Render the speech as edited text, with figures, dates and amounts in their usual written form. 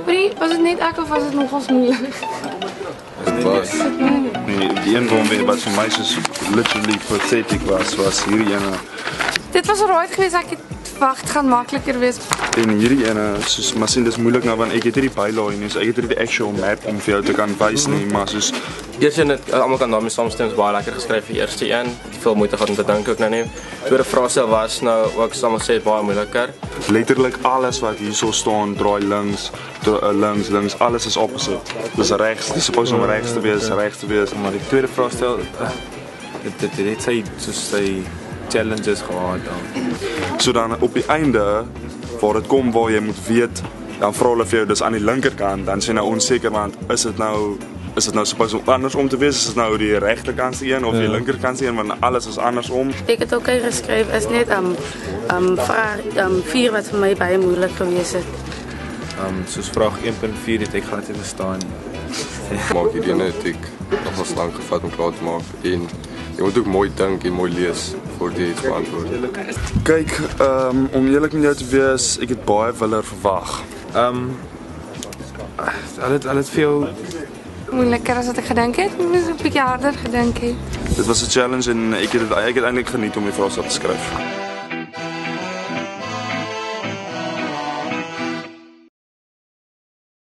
Brie, was het niet ek of was het nogals moeilijk? Het was. Nee, die een wat vir my soos literally pathetic was hierdie ene. Dit was alright geweest, ek het verwag het gaan makliker wees. En hierdie ene, soos maar sien dis moeilik nou want ek het hierdie bylaai nie, so ek het hierdie actual map om vir jou te kan wys nie, maar soos Eerste een het almal kan daarmee saamstem, is baie lekker geskryf vir eerste een. Het veel moeite gehad om te dink ook nou nie. Tweede frase was nou ook soms sê baie moeiliker. letterlik alles wat hierso staan draai links, links, alles is opposite. Dis regs, dis supposed om regs te wees, Maar die tweede vraagstel, dit het sy challenges gehad dan. So dan op die einde waar dit kom waar jy moet weet, dan vra hulle vir jou dis aan die linkerkant, dan sê nou onseker want is dit nou supposed om andersom te wees, is dit nou die regterkant een of die linkerkant een want alles is andersom. Ek het ook geskryf is net 4 wat vir my baie moeilik gewees het. Soos vraag 1.4 het ek glad nie verstaan. Maak hierdie net ek nogals lank gevat om klaar te maak en jy moet ook mooi dink en mooi lees voor jy iets beantwoord. Kyk, om eerlik met jou te wees, ek het baie willer verwag. Hulle het veel Moeilijker als wat ik gedink het, ik moest een beetje harder gedink het. Dit was 'n challenge en ek het eintlik geniet om die vraestel te skryf.